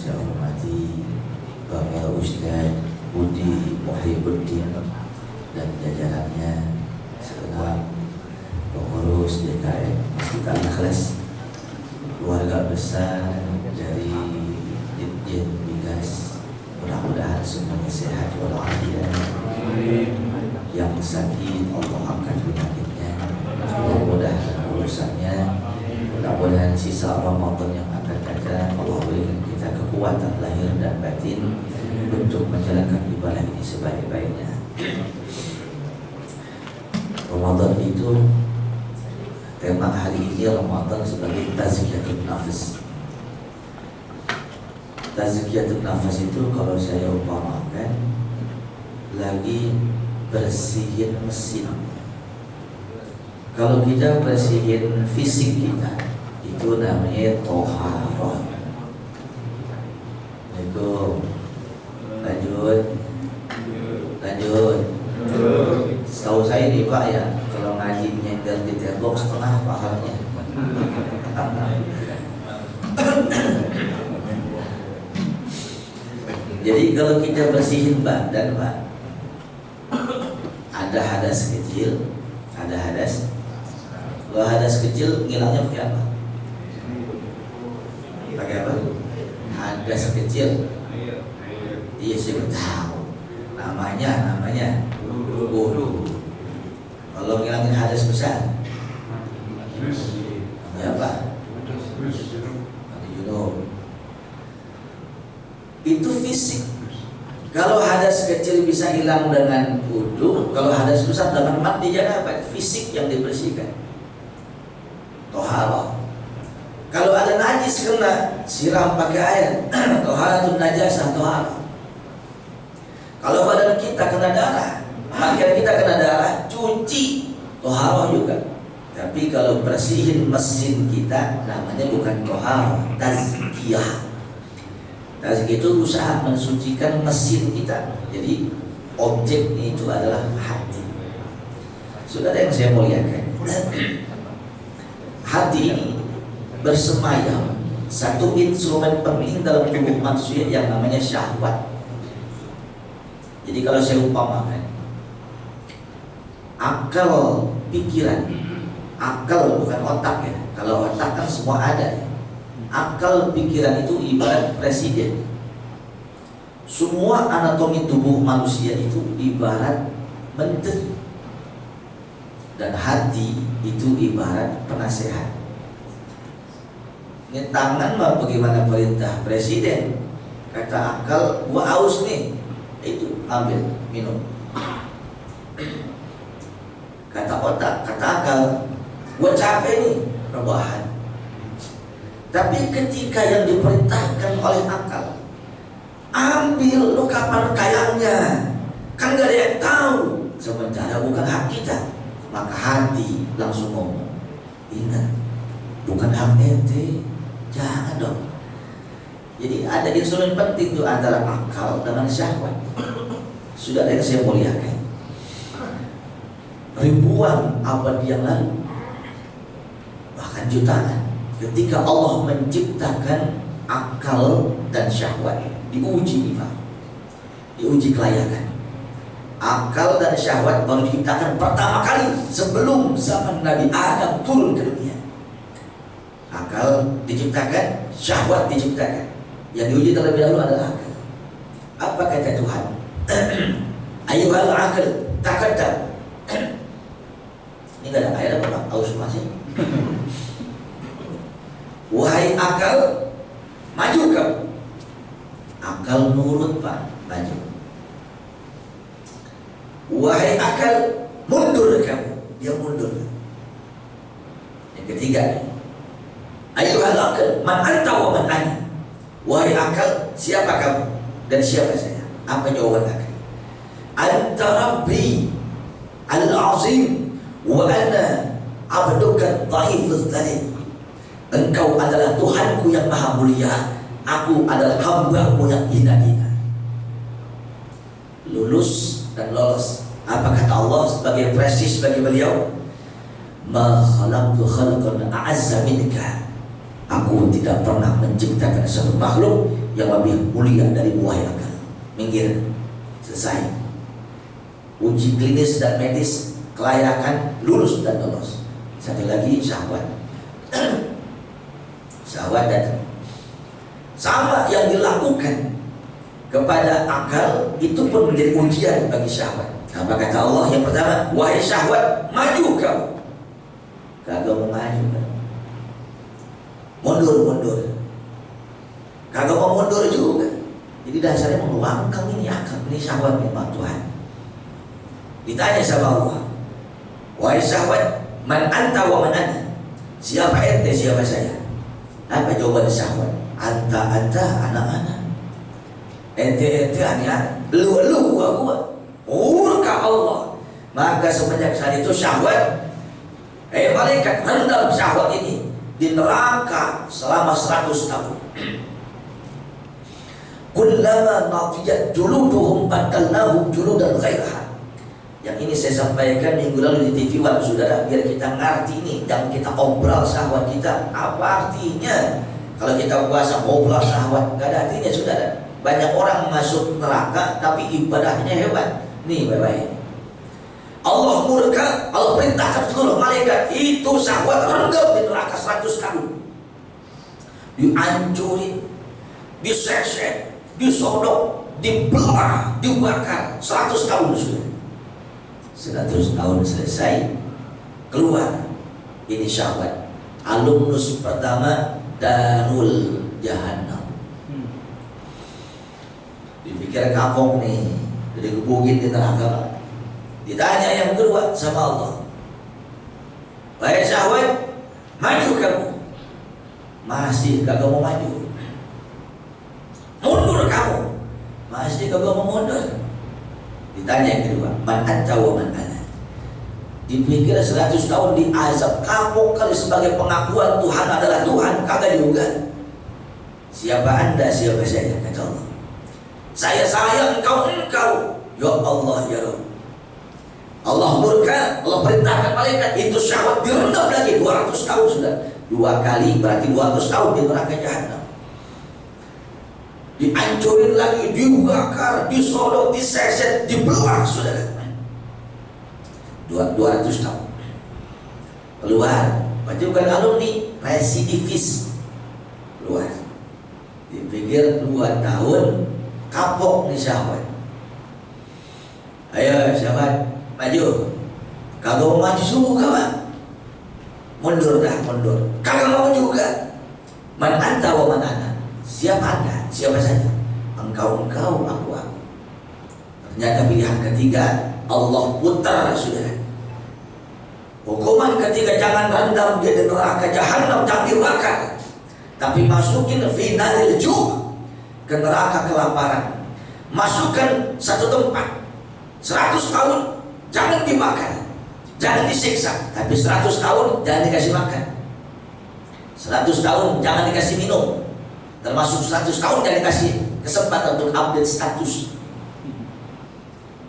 saya hormati Bapak Ustaz Budi Muhyiddin dan jajarannya segenap pengurus DKM Masjid Al-Ikhlas, keluarga besar dari Ditjen Migas, mudah-mudahan semuanya sehat walafiat. Yang sakit Allah angkat penyakitnya, mudah-mudahan urusannya, mudah-mudahan sisa Ramadan yang akan datang Allah berikan kita kekuatan lahir dan batin untuk menjalankan ibadah ini sebaik-baiknya. Ramadan itu, tema hari ini Ramadan sebagai tazkiyatun nafas. Tazkiyatun nafas itu kalau saya umpamakan lagi bersihin mesin. Kalau kita bersihin fisik kita, itu namanya toharoh. Itu lanjut. Setahu saya nih Pak ya, kalau ngaji nyender di tembok setengah pahalnya. Jadi kalau kita bersihin badan Pak, ada hadas kecil, ada hadas. Kalau hadas kecil ngilangnya pakai apa? Pakai apa? Hadas kecil. Iya saya tahu. Namanya wudu. Kalau ngilangin hadas besar, ya apa? Itu fisik. Kalau hadas kecil bisa hilang dengan wudu, kalau hadas besar dengan mandi janabah, fisik yang dibersihkan. Toharoh. Kalau ada najis kena, siram pakai air. Toharatun najasah toharoh. Kalau badan kita kena darah, pakaian kita kena darah, cuci, toharoh juga. Tapi kalau bersihin mesin kita, namanya bukan toharoh, tazkiyah. Tazkiyah itu usaha mensucikan mesin kita. Jadi objeknya itu adalah hati. Saudara yang saya muliakan, hati ini bersemayam satu instrumen penting dalam tubuh manusia yang namanya syahwat. Jadi kalau saya umpamakan, akal pikiran, akal bukan otak ya. Kalau otak kan semua ada ya. Akal pikiran itu ibarat presiden. Semua anatomi tubuh manusia itu ibarat menteri. Dan hati itu ibarat penasehat. Ini tangan mah bagaimana perintah presiden. Kata akal, gua haus nih, itu ambil, minum. Kata otak, kata akal, gua capek nih, rebahan. Tapi ketika yang diperintahkan oleh akal, ambil lu kapan kayanya, kan gak ada yang tahu, sementara bukan hak kita. Maka hati langsung ngomong, ingat, bukan hak ente, jangan dong. Jadi ada instrumen penting itu antara akal dengan syahwat. Sudah yang saya muliakan, ribuan abad yang lalu, bahkan jutaan, ketika Allah menciptakan akal dan syahwat, diuji Pak, diuji kelayakan. Akal dan syahwat baru diciptakan pertama kali sebelum zaman Nabi Adam turun ke dunia. Akal diciptakan, syahwat diciptakan. Yang diuji terlebih dahulu adalah akal. Apa kata Tuhan? Ayyuhal akal taqaddam. Ini gak ada ayat apa Pak? Aus masih. Wahai akal, maju kamu. Akal nurut Pak, maju. Wahai akal, mundur kamu. Dia mundur. Yang ketiga, ayyuhal akal, man anta wa man ana. Wahai akal, siapa kamu dan siapa saya? Apa jawaban akal? Anta rabbi al-azim wa ana abduka dhaifuz zalim. Engkau adalah Tuhanku yang maha mulia, aku adalah hamba-Mu yang hina-hina. Lulus dan lolos. Apa kata Allah sebagai prestis bagi beliau? Ma khalaqtu khalqan a'azza minka Aku tidak pernah menciptakan satu makhluk yang lebih mulia dari buah akal. Minggir. Selesai. Uji klinis dan medis, kelayakan, lulus dan lolos. Satu lagi syahwat. Syahwat datang. Sama yang dilakukan kepada akal itu pun menjadi ujian bagi syahwat. Apa kata Allah yang pertama? Wahai syahwat, maju kamu. Kagak mau maju kan? Mundur. Kagak mau mundur juga. Jadi dasarnya menuangkan ini akal, ini syahwat memang Tuhan. Ditanya sama Allah, wahai syahwat, man anta wa man ana? Siapa ente, siapa saya? Apa jawaban syahwat? Anta, anak-anak. Ente, anak-anak. Lu, gua. Murka Allah. Maka semenjak saat itu syahwat, malaikat rendam syahwat ini di neraka selama 100 tahun. Kullama nafiyat juluduhum badalnahum juludan ghairaha. Yang ini saya sampaikan minggu lalu di TV One, saudara, biar kita ngerti ini. Jangan kita obral syahwat kita. Apa artinya kalau kita puasa obral syahwat? Gak ada artinya, saudara. Banyak orang masuk neraka tapi ibadahnya hebat. Nih baik-baik. Allah murka, Allah perintahkan seluruh malaikat itu syahwat renggam di neraka 100 tahun. Dihancurin, diseset, disodok, dibelah, dibakar 100 tahun sudah. 100 tahun selesai, keluar. Ini syahwat. Alumnus pertama Darul Jahannam. Dipikir kapok nih, digebukin di neraka. Ditanya yang kedua sama Allah, wahai syahwat, maju kamu. Masih kagak mau maju. Mundur kamu. Masih kagak mau mundur. Ditanya yang kedua, man anta wa man ana? Dipikir 100 tahun diazab, kapok kali sebagai pengakuan Tuhan adalah Tuhan. Kagak juga. Siapa anda, siapa saya? Kata Allah, saya, engkau. Ya Allah, ya Rabb. Allah murka, Allah perintahkan malaikat itu syahwat direndam lagi 200 tahun sudah. 2 kali berarti 200 tahun di neraka jahanam. Dihancurin lagi, dibakar, disodok, diseset, dibelah sudah. 200 tahun. Keluar, berarti bukan alumni, residivis. Keluar. Dipikir 2 tahun kapok nih syahwat. Ayo syahwat, maju. Kagak mau maju juga, Pak. Mundur. Kagak mau juga. Man anta wa man ana? Siapa anda? Siapa saja? Engkau, aku. Ternyata pilihan ketiga Allah putar, saudara. Hukuman ketiga, jangan rendam dia di neraka jahanam, jangan dibakar, tapi masukin finalil ju', ke neraka kelaparan. Masukkan satu tempat 100 tahun, jangan dibakar, jangan disiksa, tapi 100 tahun jangan dikasih makan, 100 tahun jangan dikasih minum, termasuk 100 tahun jangan dikasih kesempatan untuk update status.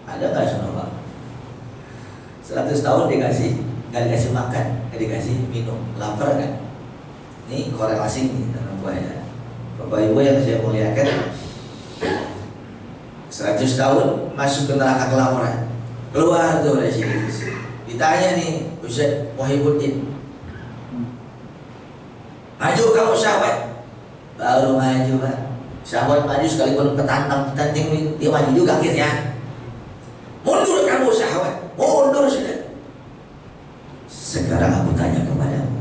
Ada nggak saudara? 100 tahun nggak dikasih makan, nggak dikasih minum, lapar kan? Ini korelasi nih dengan buaya. Bapak Ibu yang saya muliakan, 100 tahun masuk ke neraka kelaparan, keluar tuh dari sini. Ditanya nih Ustaz Muhyiddin, maju kamu syahwat? Baru maju, Pak. Syahwat maju sekalipun petantang-petantang dia maju juga akhirnya. Mundur kamu syahwat, mundur sudah. Sekarang aku tanya kepadamu,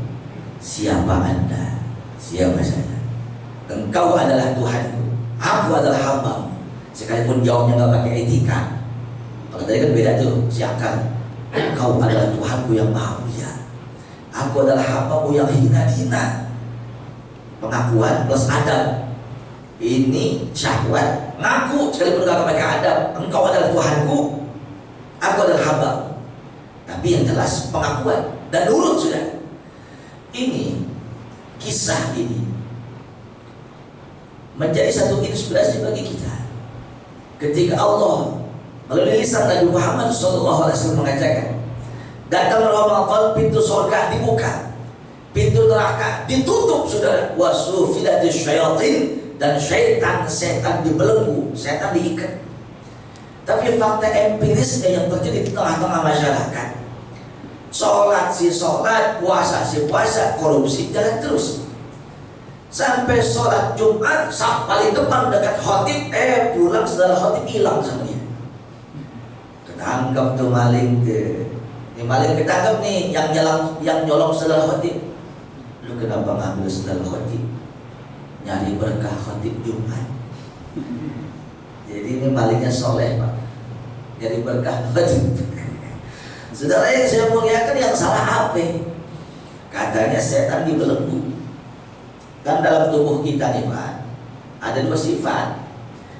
siapa anda, siapa saya? Engkau adalah Tuhanku, aku adalah hambamu. Sekalipun jawabnya nggak pakai etika. Kalau tadi kan beda tuh, si akal. Engkau adalah Tuhanku yang maha mulia, aku adalah hambamu yang hina. Pengakuan plus adab. Ini syahwat, ngaku sekalipun nggak pakai adab. Engkau adalah Tuhanku, aku adalah hambamu. Tapi yang jelas pengakuan dan nurut sudah. Ini kisah ini menjadi satu inspirasi bagi kita. Ketika Allah melalui lisan Nabi Muhammad SAW mengatakan, datang Ramadan, pintu surga dibuka, pintu neraka ditutup, saudara. Wasufilatis syayatin, dan setan dibelenggu, setan diikat. Tapi fakta empirisnya yang terjadi di tengah-tengah masyarakat, sholat si sholat, puasa si puasa, korupsi jalan terus. Sampai sholat Jumat, paling depan dekat khotib, pulang saudara khotib hilang sama dia. Ketangkap tuh maling ke, ini maling ketangkap nih, yang nyolong saudara khotib. Lu kenapa ngambil saudara khotib? Nyari berkah khotib Jumat. Jadi ini malingnya soleh, Pak. Nyari berkah khotib. Saudara yang saya muliakan, yang salah apa? Katanya setan dibelenggu. Kan dalam tubuh kita nih, Pak, ada dua sifat.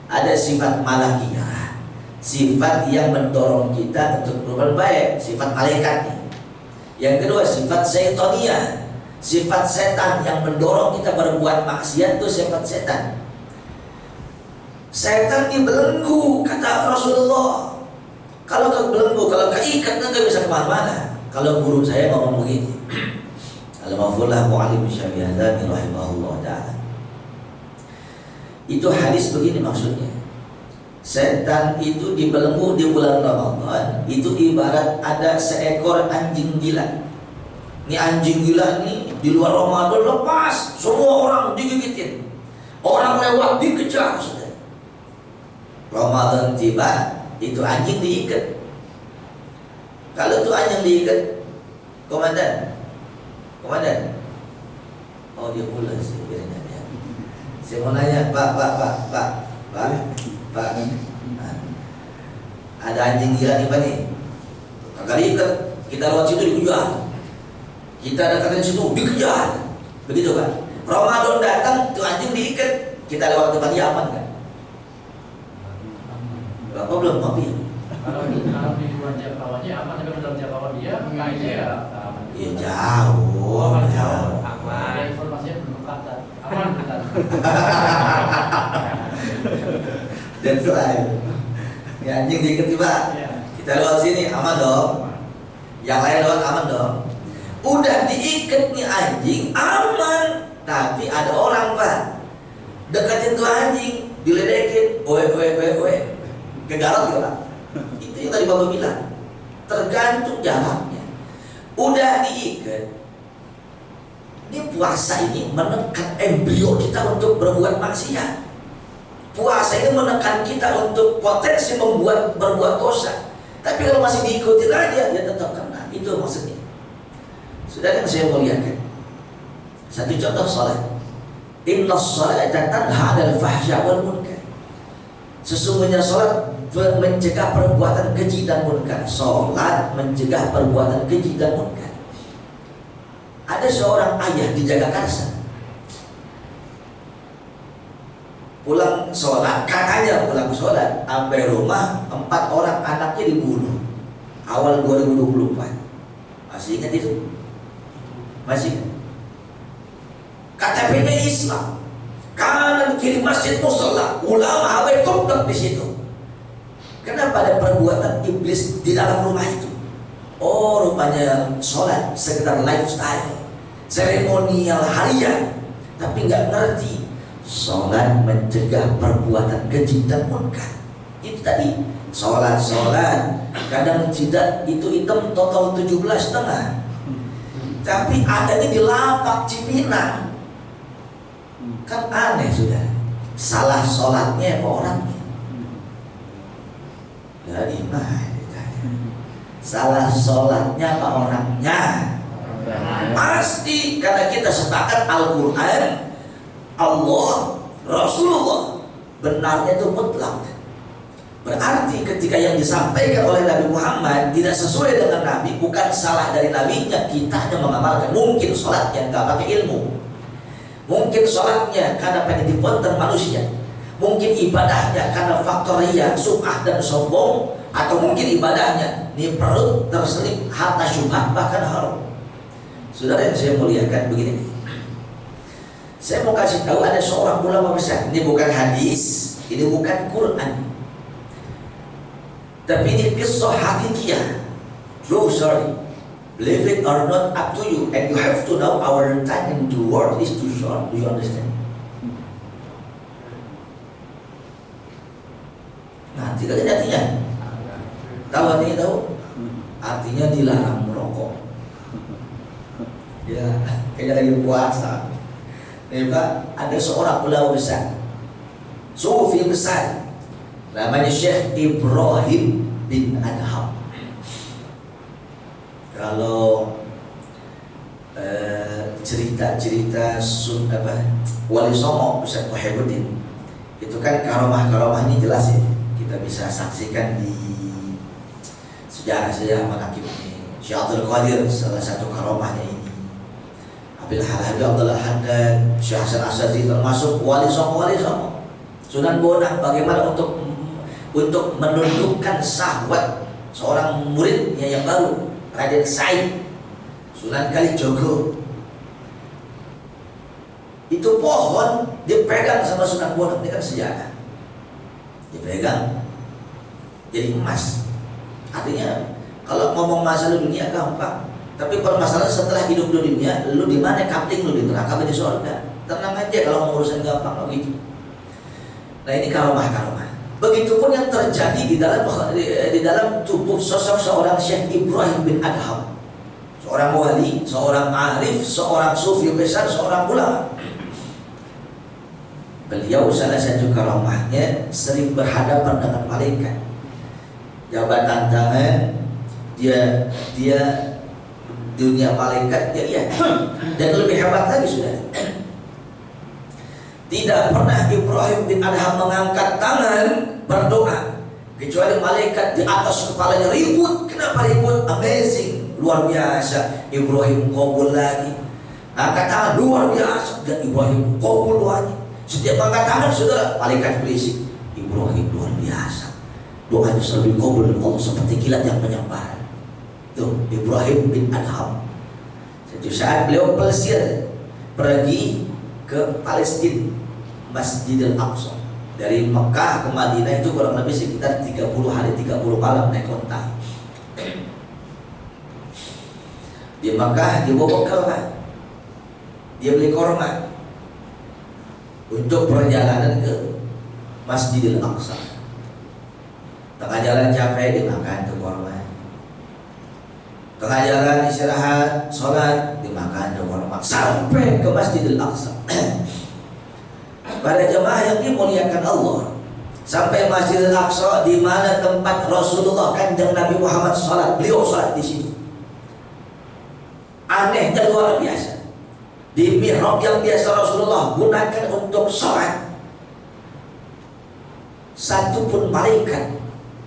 Ada sifat malakiyah, sifat yang mendorong kita untuk berbuat baik, sifat malaikat nih. Yang kedua sifat syaitaniyah, sifat setan yang mendorong kita berbuat maksiat, itu sifat setan. Setan dibelenggu, kata Rasulullah. Kalau kebelenggu, kalau keikat, nggak bisa kemana-mana. Kalau guru saya ngomong begini, Al-Mafullah Mu'alim Syabihadani rahimahullah ta'ala, itu hadis begini maksudnya. Setan itu dibelenggu di bulan Ramadan, itu ibarat ada seekor anjing gila. Ini anjing gila nih di luar Ramadan lepas, semua orang digigitin, orang lewat dikejar. Ramadan tiba, itu anjing diikat. Kalau itu anjing diikat, komandan, oh dia pulang sih, biarnya dia. Saya mau nanya, Pak, ada anjing gila nih Pak nih, kagak diikat, kita lewat situ dikejar. Kita deketin situ dikejar, begitu Pak. Ramadan datang, tuh anjing diikat, kita lewat tempat dia aman kan? Bapak belum ngopi. Kalau di luar jangkauannya aman, tapi dalam jangkauan dia kayaknya ya aman. Ya jauh. Aman. Informasinya belum dekat. Aman benar. Dan selain ini anjing diikat Pak, kita lewat sini aman dong. Yang lain lewat aman dong. Udah diikat nih anjing aman, tapi ada orang Pak deketin tuh anjing, diledekin, oe, kegarot ya Pak. Itu yang tadi Bapak bilang, tergantung jaraknya. Udah diikat. Ini puasa ini menekan embrio kita untuk berbuat maksiat. Puasa ini menekan kita untuk potensi berbuat dosa. Tapi kalau masih diikuti aja, dia tetap kena. Itu maksudnya. Sudah yang saya muliakan, satu contoh salat. Inna sholata tanha 'anil fahsya wal munkar. Sesungguhnya salat mencegah perbuatan keji dan munkar. Salat mencegah perbuatan keji dan munkar. Ada seorang ayah di Jagakarsa, pulang sholat, kakaknya pulang sholat, sampai rumah 4 orang anaknya dibunuh awal 2024. Masih ingat itu? Masih ingat? KTP-nya Islam, kanan kiri masjid musola, ulama awet komplek di situ. Kenapa ada perbuatan iblis di dalam rumah itu? Oh, rupanya sholat sekedar lifestyle, seremonial harian, tapi nggak ngerti sholat mencegah perbuatan keji dan munkar. Itu tadi sholat kadang jidat itu hitam total 17,5, tapi adanya di lapak Cipinang. Kan aneh sudah. Salah sholatnya apa orangnya? Jadi salah sholatnya apa orangnya? Pasti, karena kita sepakat Al-Quran, Allah, Rasulullah benarnya itu mutlak. Berarti ketika yang disampaikan oleh Nabi Muhammad tidak sesuai dengan Nabi, bukan salah dari Nabi-nya, kita hanya mengamalkan. Mungkin sholatnya nggak pakai ilmu, mungkin sholatnya karena pengen diponten manusia, mungkin ibadahnya karena faktor riya, sum'ah dan sombong, atau mungkin ibadahnya ini perut terselip harta syubhat bahkan haram. Saudara yang saya muliakan, begini, saya mau kasih tahu ada seorang ulama besar. Ini bukan hadis, ini bukan Quran, tapi ini kisah hakikiyah, true story. Believe it or not, up to you. And you have to know our time in the world is too short. Do you understand? Nah, tidak ada artinya. Tahu artinya tahu? Artinya dilarang merokok. Ya, kayak lagi puasa. Nih Pak, ada seorang ulama besar, sufi besar, namanya Syekh Ibrahim bin Adham. Kalau cerita-cerita Wali Songo Ustaz Muhyiddin itu kan karomah-karomah ini jelas ya, kita bisa saksikan di sejarah-sejarah manaqib ini. Syekh Abdul Qadir salah satu karomahnya ini, Abil Halabi Abdullah Haddad, Syekh Hasan Asy'ari termasuk Wali Songo Sunan Bonang. Bagaimana untuk menundukkan syahwat seorang muridnya yang baru, Raden Said Sunan Kalijogo. Itu pohon dipegang sama Sunan Bonang, ini kan sejarah. Dipegang jadi emas. Artinya kalau ngomong masalah dunia gampang, tapi permasalahan setelah hidup di dunia, lu di mana, kapling lu di neraka atau di surga? Tenang aja kalau mau urusan gampang begitu. Nah, ini karomah-karomah. Begitupun yang terjadi di dalam tubuh sosok seorang Syekh Ibrahim bin Adham, seorang wali, seorang arif, seorang sufi besar, seorang ulama. Beliau salah satu karomahnya sering berhadapan dengan malaikat. Jabatan tangan dia dunia malaikat dia. Dan lebih hebat lagi sudah. Tidak pernah Ibrahim bin Adham mengangkat tangan berdoa kecuali malaikat di atas kepalanya ribut. Kenapa ribut? Amazing, luar biasa. Ibrahim kabul lagi, angkat tangan luar biasa, dan Ibrahim kabul lagi. Setiap angkat tangan saudara, malaikat berisik, Ibrahim luar biasa, doanya selalu kabul Allah seperti kilat yang menyambar. Tuh Ibrahim bin Adham. Satu saat beliau pelesir pergi ke Palestina, Masjidil Aqsa. Dari Mekah ke Madinah itu kurang lebih sekitar 30 hari 30 malam naik onta. Di Mekah dia bawa bekal, dia beli korma untuk perjalanan ke Masjidil Aqsa. Tengah jalan capek dimakan tuh korma. Tengah jalan istirahat, sholat, dimakan tuh korma sampai ke Masjidil Aqsa. Pada jemaah yang dimuliakan Allah, sampai Masjidil Aqsa di mana tempat Rasulullah Kanjeng Nabi Muhammad sholat, beliau sholat di situ. Anehnya luar biasa. Di mihrab yang biasa Rasulullah gunakan untuk sholat, satu pun malaikat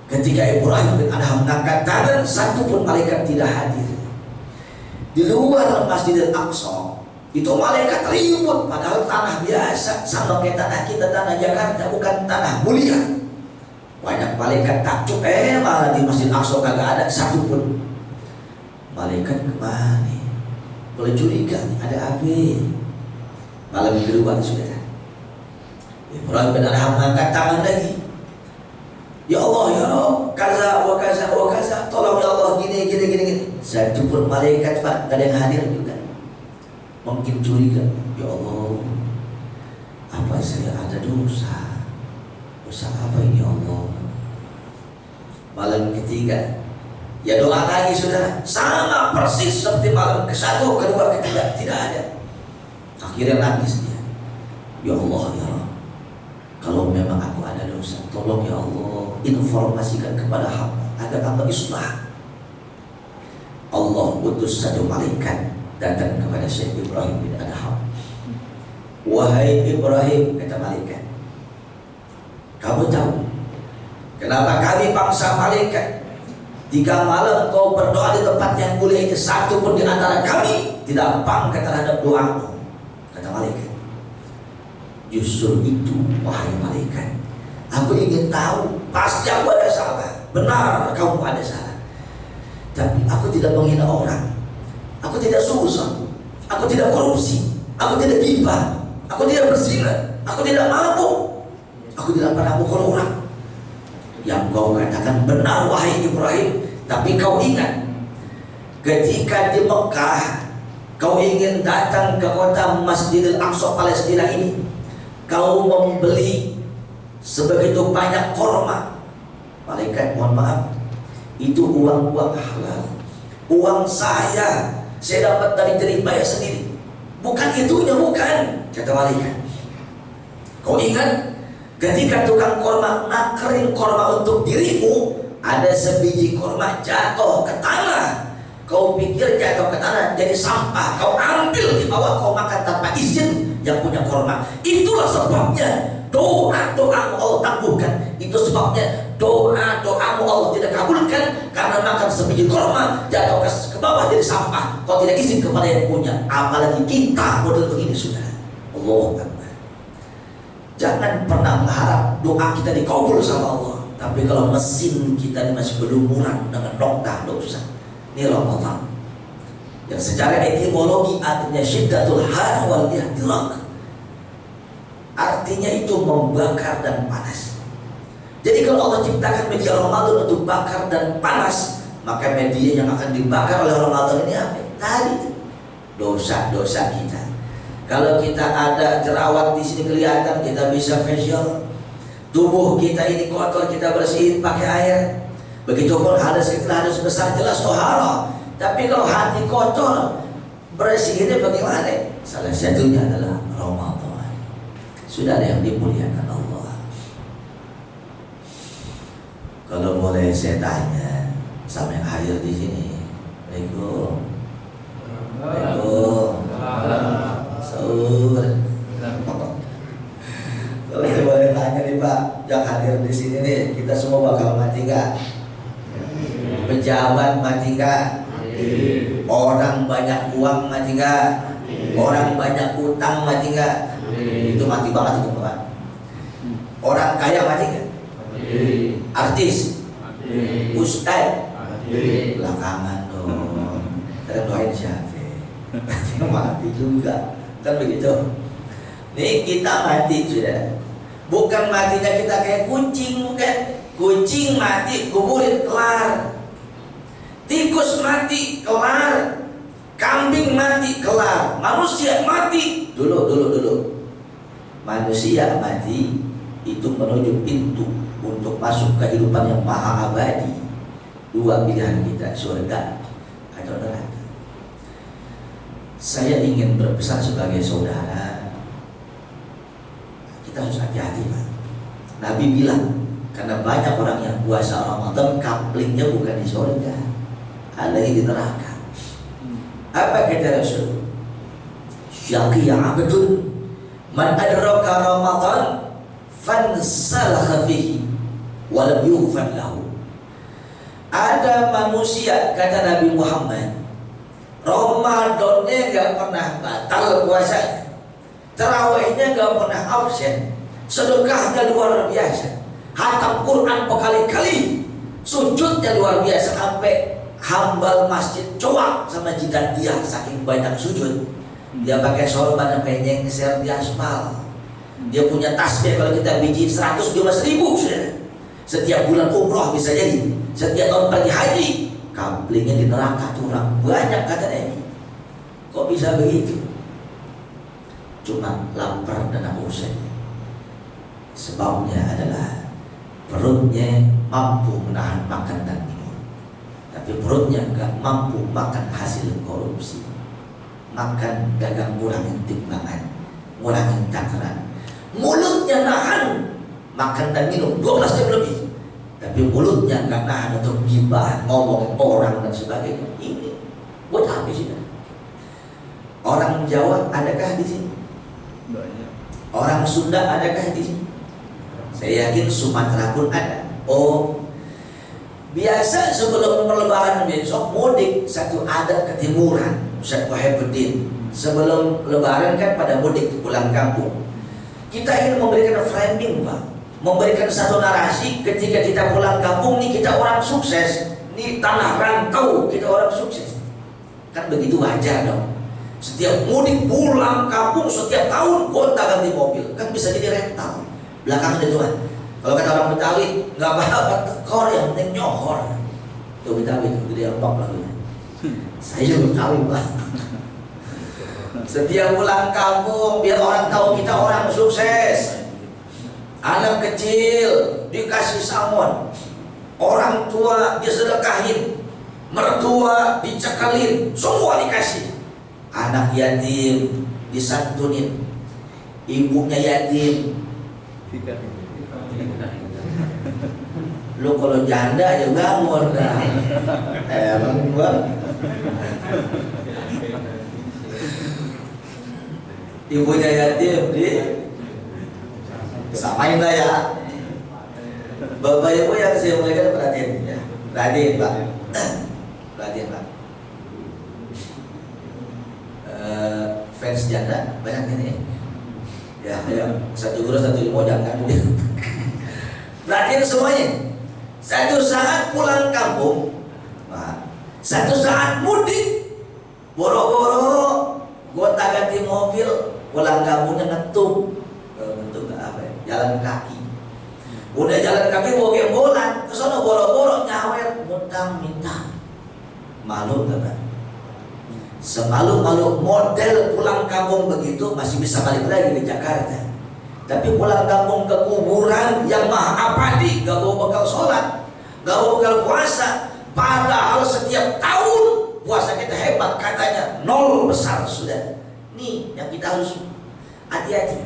ketika Ibrahim bin Adham mengangkat tangan, satu pun malaikat tidak hadir. Di luar Masjidil Aqsa itu malaikat ribut, padahal tanah biasa sama kayak tanah kita, tanah Jakarta, bukan tanah mulia. Banyak malaikat takjub, malah di Masjid Aqsa kagak ada satu pun. Malaikat kemana? Boleh curiga, ada api. Malam kedua sudah, Ibrahim bin Adham mengangkat tangan lagi. Ya Allah, ya Allah, kaza wa kaza wa kaza, tolong ya Allah, gini. Satu pun malaikat Pak, gak ada yang hadir juga. Mungkin curiga, ya Allah, apa saya ada dosa? Dosa apa ini ya Allah? Malam ketiga, ya doa lagi saudara, sama persis seperti malam ke-1, ke-2, ke-3, tidak ada. Akhirnya nangis dia. Ya Allah, ya Allah, kalau memang aku ada dosa, tolong ya Allah informasikan kepada hamba agar hamba islah. Allah utus satu malaikat datang kepada Syekh Ibrahim bin Adham. Wahai Ibrahim, kata malaikat, kamu tahu kenapa kami bangsa malaikat jika malam kau berdoa di tempat yang mulia itu, satu pun di antara kami tidak bangga terhadap doamu? Kata malaikat, justru itu wahai malaikat, aku ingin tahu, pasti aku ada salah, benar kamu ada salah, tapi aku tidak menghina orang, aku tidak susah, aku tidak korupsi, aku tidak gibah, aku tidak berzina, aku tidak mabuk, aku tidak pernah mukul orang. Yang kau katakan benar wahai Ibrahim, tapi kau ingat Ketika di Mekah kau ingin datang ke kota Masjidil Aqsa Palestina ini, kau membeli sebegitu banyak korma. Malaikat, mohon maaf, itu uang-uang halal, uang saya dapat dari jerih payah sendiri, bukan itunya, bukan, kata malaikat. Kau ingat ketika tukang korma nakerin korma untuk dirimu, ada sebiji korma jatuh ke tanah, kau pikir jatuh ke tanah jadi sampah, kau ambil di bawah, kau makan tanpa izin yang punya korma. Itulah sebabnya doa-doamu Allah tangguhkan. Itu sebabnya doa-doamu Allah tidak kabulkan, karena makan sebiji korma jatuh ke bawah jadi sampah, kau tidak izin kepada yang punya. Apalagi kita model begini, sudah. Allah Akbar. Jangan pernah mengharap doa kita dikabul sama Allah. Tapi kalau mesin kita ini masih berlumuran dengan noktah dosa, ini Ramadan yang secara etimologi artinya syiddatul har wal ihtiraq, artinya itu membakar dan panas. Jadi kalau Allah ciptakan media Ramadan untuk bakar dan panas, maka media yang akan dibakar oleh Ramadan ini apa? Tadi dosa-dosa kita. Kalau kita ada jerawat di sini kelihatan, kita bisa facial. Tubuh kita ini kotor, kita bersihin pakai air. Begitupun hadas kita harus besar, jelas tohara. Tapi kalau hati kotor, bersihinnya bagaimana? Salah satunya adalah Ramadan. Sudah ada yang dimuliakan Allah. Kalau boleh saya tanya sama yang hadir di sini, Assalamualaikum. Sahur. Kalau saya boleh tanya nih Pak, yang hadir di sini nih, kita semua bakal mati nggak? Pejabat mati nggak? Orang banyak uang mati nggak? Orang banyak utang mati nggak? Itu mati banget itu Pak. Orang kaya mati nggak? Artis, ustaz, belakangan dong. Terus doain siapa? Mati juga, kan begitu. Nih kita mati sudah. Bukan matinya kita kayak kucing, bukan. Kucing mati, kuburin, kelar. Tikus mati, kelar. Kambing mati, kelar. Manusia mati, dulu. Manusia mati itu menuju pintu untuk masuk kehidupan yang maha abadi. Dua pilihan kita, surga atau neraka. Saya ingin berpesan sebagai saudara, kita harus hati-hati Pak. Nabi bilang, karena banyak orang yang puasa Ramadan kaplingnya bukan di surga, ada di neraka. Apa kata Rasul? Syaqiyya abdun man adraka Ramadan fansalakha fihi wa lam yughfar lahu. Ada manusia, kata Nabi Muhammad, Ramadannya gak pernah batal puasanya, tarawihnya gak pernah absen, sedekahnya luar biasa, hatam Quran berkali-kali, sujudnya luar biasa, sampai hambal masjid coak sama jidat dia saking banyak sujud. Dia pakai sorban sampai nyengser di aspal. Dia punya tasbih kalau kita biji 112.000 sudah. Setiap bulan umroh bisa jadi, setiap tahun pergi haji. Kamplingnya di neraka tuh orang banyak, katanya. Kok bisa begitu? Cuma lapar dan haus saja. Sebabnya adalah perutnya mampu menahan makan dan minum, tapi perutnya nggak mampu makan hasil korupsi, makan dagang ngurangin timbangan, ngurangin takaran. Mulutnya nahan makan dan minum 12 jam lebih, tapi mulutnya nggak nahan untuk gibah, ngomongin orang dan sebagainya. Ini buat apa sih? Orang Jawa adakah di sini? Banyak. Orang Sunda adakah di sini? Saya yakin Sumatera pun ada. Oh, biasa sebelum lebaran besok mudik, satu adat ketimuran, Ustaz Wahibuddin. Sebelum lebaran kan pada mudik pulang kampung. Kita ingin memberikan framing Pak, memberikan satu narasi ketika kita pulang kampung nih, kita orang sukses. Di tanah rantau kita orang sukses. Kan begitu wajar dong. Setiap mudik pulang kampung setiap tahun gonta ganti mobil, kan bisa jadi rental. Belakangan itu kan, kalau kata orang Betawi nggak apa-apa tekor, yang penting nyohor. Itu Betawi itu gede ombak lagunya. Saya belum tahu Pak. Setiap pulang kampung biar orang tahu kita orang sukses. Anak kecil dikasih salmon, orang tua disedekahin, mertua dicekelin, semua dikasih. Anak yatim disantunin, ibunya yatim. Lu kalau janda aja bangun dah. Emang gua ibunya yatim di samain lah ya. Bapak ibu yang saya muliakan perhatiin ya. Perhatiin Pak. Perhatiin Pak. Fans janda banyak ini. Ya, satu guru satu ilmu jangan. Perhatiin semuanya. Satu saat pulang kampung, satu saat mudik, boro-boro gonta ganti mobil, pulang kampungnya ngetuk apa ya? Jalan kaki. Udah jalan kaki bawa gembolan, kesana boro-boro nyawer, mutang minta. Malu nggak Pak? Semalu-malu model pulang kampung begitu masih bisa balik lagi di Jakarta. Tapi pulang kampung ke kuburan yang maha abadi, gak bawa bekal sholat, gak bawa bekal puasa. Padahal setiap tahun puasa kita hebat, katanya 0 besar sudah. Nih yang kita harus hati-hati.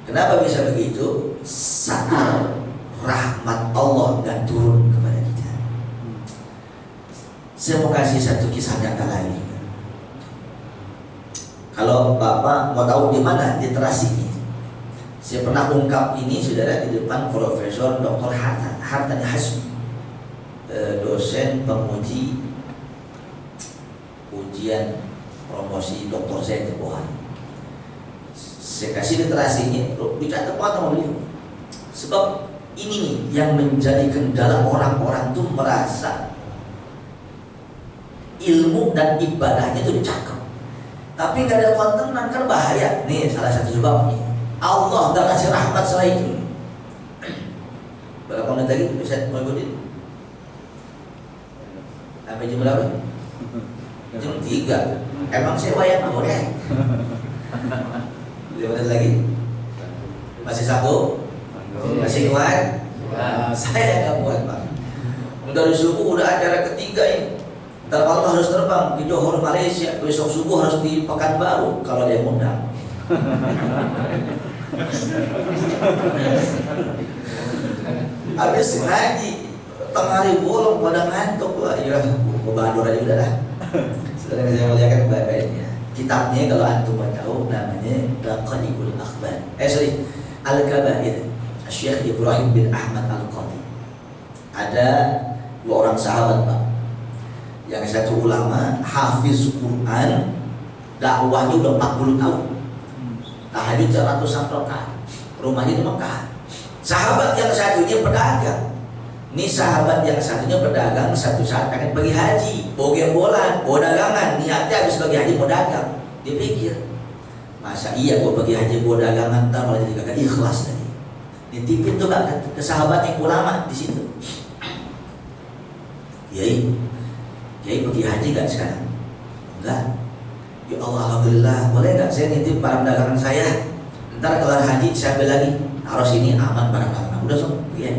Kenapa bisa begitu? Saat rahmat Allah gak turun kepada kita. Saya mau kasih satu kisah nyata lagi. Kalau Bapak mau tahu di mana literasi ini, saya pernah ungkap ini saudara di depan Profesor Dr. Hartani Hasmi, dosen penguji ujian promosi doktor saya di Wuhan. Saya kasih literasi ini, bicara tepat sama beliau. Sebab ini nih yang menjadi kendala orang-orang tuh merasa ilmu dan ibadahnya itu dicakap, tapi gak ada kontenan, kan bahaya. Nih salah satu sebabnya. Allah gak kasih rahmat setelah itu. Berapa menit lagi bisa mau ikutin? Sampai jam berapa? Jam 3. Emang saya wayang boleh? 5 menit lagi. Masih satu? Masih kuat? Saya gak kuat Pak. Dari subuh udah acara ketiga ini. Ntar malam harus terbang di Johor Malaysia. Besok subuh harus di Pekanbaru kalau dia undang. Habis ngaji tengah hari bolong pada ngantuk. Wah iya, ke Bandung aja udah lah. Setelah saya muliakan baik-baiknya. Kitabnya kalau antum mau tahu namanya Laqalikul Akhbar. Al-Kabair. Syekh Ibrahim bin Ahmad Al-Qadi. Ada 2 orang sahabat Pak. Yang satu ulama, hafiz Quran, dakwahnya udah 40 tahun. Tahajud ratusan rakaat, rumahnya di Mekah. Sahabat yang satunya pedagang. Ini sahabat yang satunya pedagang, satu saat pengen pergi haji, bawa gembolan, bawa dagangan, niatnya habis pergi haji mau dagang. Dia pikir, masa iya gua pergi haji bawa dagangan, ntar malah jadi kagak ikhlas tadi. Ditipin tuh Kak ke sahabat yang ulama di situ. Kiai pergi haji gak sekarang? Enggak. Ya Allah, alhamdulillah, boleh nggak saya nitip barang dagangan saya? Ntar kelar haji saya ambil lagi, taruh sini aman barang dagangan. Udah sob, ya.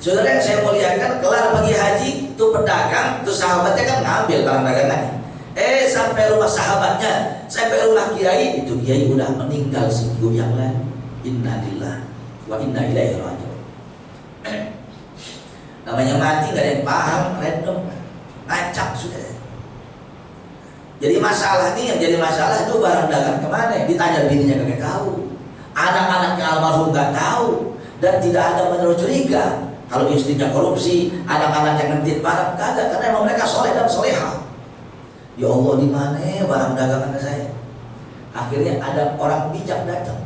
Saudara yang saya muliakan, kelar pergi haji, tuh pedagang, tuh sahabatnya kan ngambil barang dagangannya. Sampai rumah sahabatnya, sampai rumah kiai, itu kiai udah meninggal seminggu yang lalu. Innalillahi wa inna ilaihi raji'un. Namanya mati nggak ada yang paham, random, ngacak sudah. Jadi masalah nih, yang jadi masalah itu barang dagang kemana? Ditanya bininya kagak tahu, anak-anaknya almarhum nggak tahu, dan tidak ada menurut curiga. Kalau istrinya korupsi, anak-anaknya ngentit barang kagak, karena emang mereka soleh dan soleha. Ya Allah, di mana barang dagangan saya? Akhirnya ada orang bijak datang.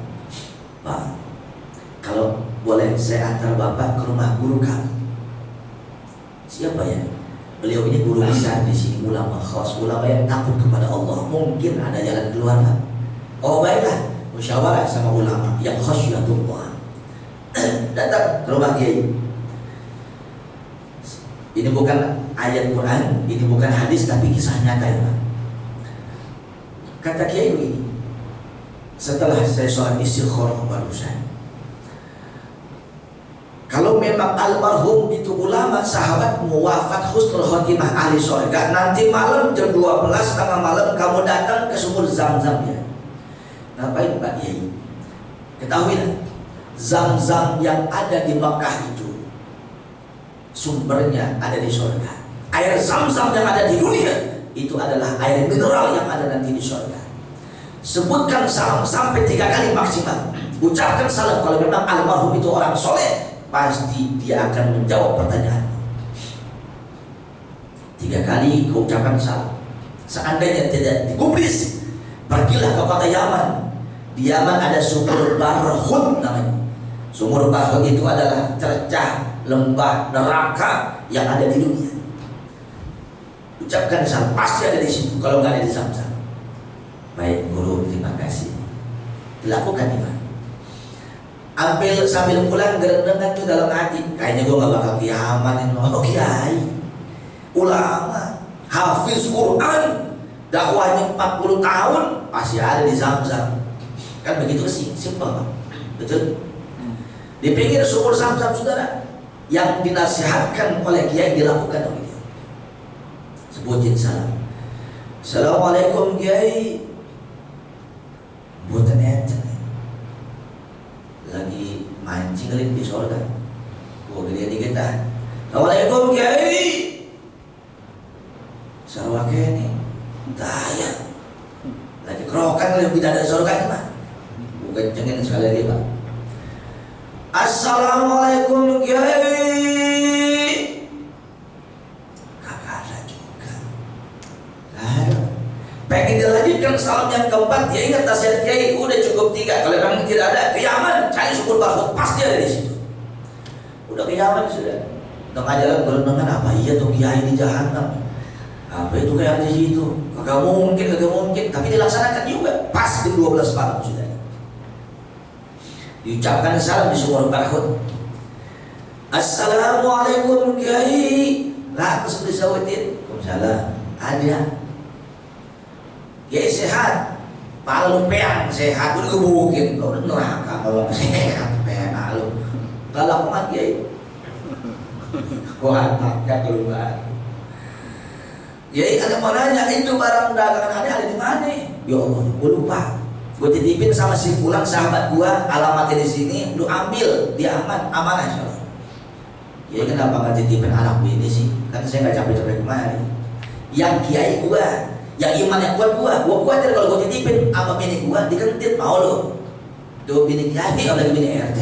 Pak, kalau boleh saya antar Bapak ke rumah guru kami. Siapa ya? Beliau ini guru besar di sini, ulama khas, ulama yang takut kepada Allah. Mungkin ada jalan keluar Pak. Oh baiklah, musyawarah sama ulama yang khasyatullah. Datang ke rumah kiai. Ini bukan ayat Quran, ini bukan hadis, tapi kisah nyata ya Pak. Kata Kiai begini, setelah saya sholat istikharah barusan, kalau memang almarhum itu ulama, sahabat, muwafat, husnul khotimah, ahli surga, nanti malam jam 12 tengah malam kamu datang ke sumur Zam-Zam ya. Ngapain Pak Kiai? Ketahuilah, Zam-Zam yang ada di Makkah itu sumbernya ada di surga. Air Zam-Zam yang ada di dunia itu adalah air mineral yang ada nanti di surga. Sebutkan salam sampai 3 kali maksimal. Ucapkan salam kalau memang almarhum itu orang soleh, pasti dia akan menjawab pertanyaan. 3 kali kau ucapkan salam. Seandainya tidak digubris, pergilah ke kota Yaman. Di Yaman ada sumur Barhut namanya. Sumur Barhut itu adalah cercah lembah neraka yang ada di dunia. Ucapkan salam, pasti ada di situ. Kalau nggak ada di Zam-Zam. Baik guru, terima kasih. Dilakukan nih Pak. Ambil sambil pulang gerendengan tuh dalam hati. Kayaknya gue nggak bakal kiamanin. Oh kiai, ulama, hafiz Quran, dakwahnya 40 tahun, pasti ada di Zam-Zam. Kan begitu sih, simpel Pak. Betul? Di pinggir sumur Zam-Zam saudara, yang dinasihatkan oleh kiai dilakukan oleh dia. Sebutin salam. Assalamualaikum kiai. Buatan ente lagi mancing kali di sorga. Gua gede dikit dah. Assalamualaikum kiai. Sarwa kene. Daya. Lagi kerokan kali tidak ada sorga ini mah. Gua kencengin sekali lagi Pak. Assalamualaikum kiai. Kagak ada juga. Ada. Pengen dilanjutkan salam yang keempat, dia ingat nasihat kiai, udah cukup 3. Kalau memang tidak ada, ke Yaman, cari sumur Barhut, pasti ada di situ. Udah ke Yaman sudah. Tengah jalan berenangan, apa iya tuh kiai di jahanam? Apa itu kayak di situ? Kagak mungkin, tapi dilaksanakan juga. Pas di 12 malam sudah. Diucapkan salam di sumur Barhut. Assalamualaikum kiai. Langsung disawitin. Waalaikumsalam. Ada. Kiai sehat, palu peang sehat, udah gebukin, kau udah neraka kalau sehat peang lu, galak banget kiai, kuataknya keluar. Kiai ada mau nanya itu barang dagangan ada di mana? Ya Allah, gue lupa, gue titipin sama si pulang sahabat gue, alamatnya di sini, lu ambil, dia amanah insyaallah. Kiai kenapa nggak titipin anak ini sih? Kan saya nggak capek-capek kemari. Yang kiai gue, yang imannya kuat gua khawatir kalau gua titipin apa bini gua dikentit mau lo. Tuh bini kiai kalau lagi bini RT.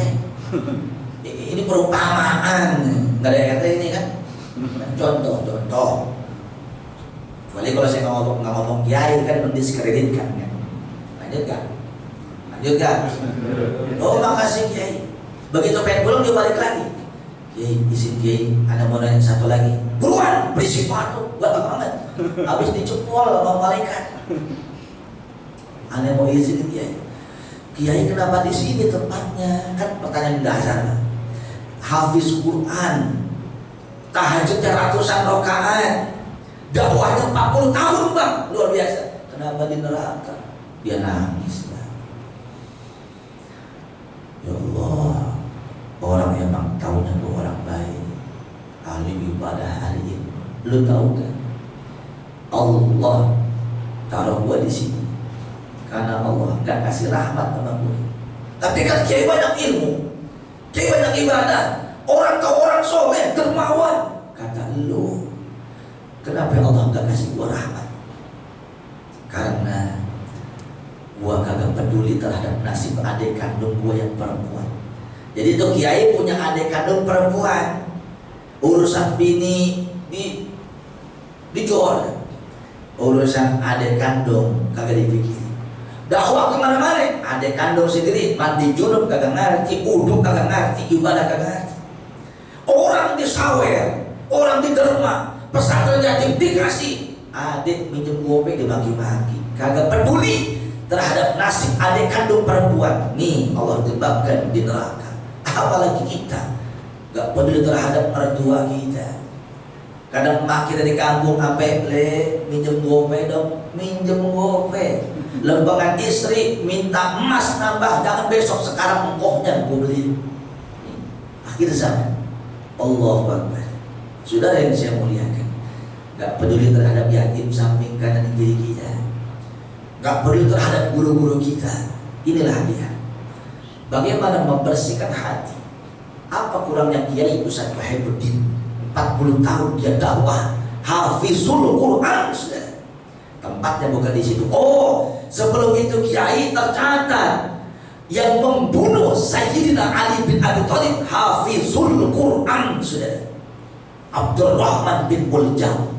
Ini perumpamaan, nggak ada RT ini kan. Contoh. Kecuali kalau saya nggak ngomong kiai kan mendiskreditkan kan. Lanjut kan? Oh makasih kiai. Begitu pengen pulang dia balik lagi. Kiai, izin kiai, ada mau nanya satu lagi. Buruan, berisik banget tuh, gak banget. Habis dicepol sama malaikat. Ane mau izin kiai. Kiai kenapa di sini tempatnya? Kan pertanyaan dasar. Hafiz Quran, tahajudnya ratusan rakaat, dakwahnya 40 tahun bang, luar biasa. Kenapa di neraka? Dia nangis bang. Ya Allah. Orang yang emang tahunya gue orang baik, ahli ibadah hari ini. Lu tahu kan? Allah taruh gue di sini karena Allah gak kasih rahmat sama gue. Tapi kan kiai banyak ilmu, kiai banyak ibadah, orang tahu orang soleh, dermawan. Kata lu, kenapa Allah gak kasih gue rahmat? Karena gue kagak peduli terhadap nasib adik kandung gue yang perempuan. Jadi tuh kiai punya adik kandung perempuan, urusan bini dijual, urusan adik kandung kagak dipikir. Dakwah kemana-mana, adik kandung sendiri mandi junub kagak ngerti, uduk kagak ngerti, ibadah kagak ngerti. Orang di sawer, orang di derma, pesantren yatim dikasih, adik minjem gope dibagi-bagi, kagak peduli terhadap nasib adik kandung perempuan. Nih Allah timbangkan di neraka. Apalagi kita gak peduli terhadap mertua kita, Kadang emak kita di kampung sampai minjem gope dong, minjem gope. Lembangan istri minta emas nambah, jangan besok sekarang engkohnya gue beli. Akhir zaman. Allahu Akbar. Saudara yang saya muliakan, gak peduli terhadap yatim samping kanan kiri kita, gak peduli terhadap guru-guru kita. Inilah dia bagaimana membersihkan hati. Apa kurangnya Kiai Ustaz Wahibuddin, 40 tahun dia dakwah, hafizul Quran sudah. Tempatnya bukan di situ. Oh, sebelum itu Kiai tercatat yang membunuh Sayyidina Ali bin Abi Thalib, hafizul Quran sudah, Abdurrahman bin Muljam.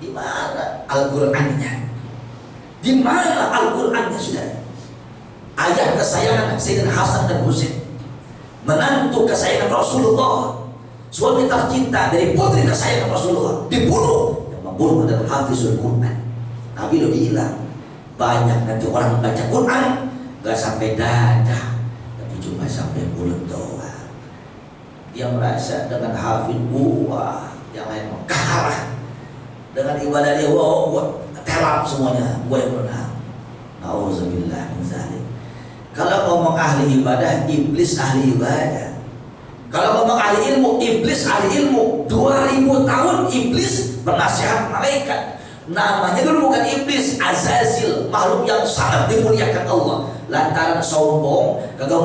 Di mana Al-Qur'annya? Di mana Al-Qur'annya sudah? Ayah kesayangan Sayyidina Hasan dan Husain, menantu kesayangan Rasulullah, suami tercinta dari putri kesayangan Rasulullah, dibunuh. Yang membunuh adalah hafizul Quran. Nabi lo bilang, banyak nanti orang baca Quran gak sampai dada, tapi cuma sampai mulut doang. Dia merasa dengan hafid, wah, yang lain kalah. Dengan ibadah dia, wah, telap semuanya, gue yang menang. Nauzubillah min dzalik. Kalau ngomong ahli ibadah, iblis ahli ibadah. Kalau ngomong ahli ilmu, iblis ahli ilmu. 2000 tahun iblis penasihat malaikat. Namanya dulu bukan iblis, Azazil, makhluk yang sangat dimuliakan Allah. Lantaran sombong, kagak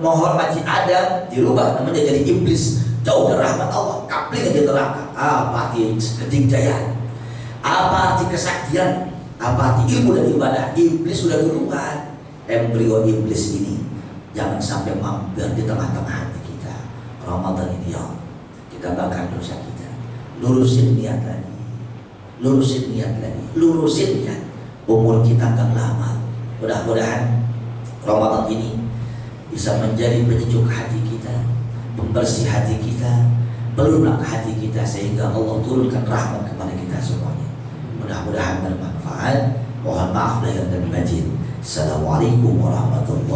menghormati Adam, dirubah namanya jadi iblis. Jauh dari rahmat Allah, kapling di neraka. Apa arti kedikdayaan? Apa arti kesaktian? Apa arti ilmu dan ibadah? Iblis sudah duluan. Embrio iblis ini jangan sampai mampir di tengah-tengah hati kita. Ramadan ini ya, kita bakar dosa kita. Lurusin niat lagi, lurusin niat lagi, lurusin niat. Umur kita gak lama. Mudah-mudahan Ramadan ini bisa menjadi penyejuk hati kita, pembersih hati kita, pelunak hati kita, sehingga Allah turunkan rahmat kepada kita semuanya. Mudah-mudahan bermanfaat. Mohon maaf lahir dan batin. Assalamualaikum warahmatullahi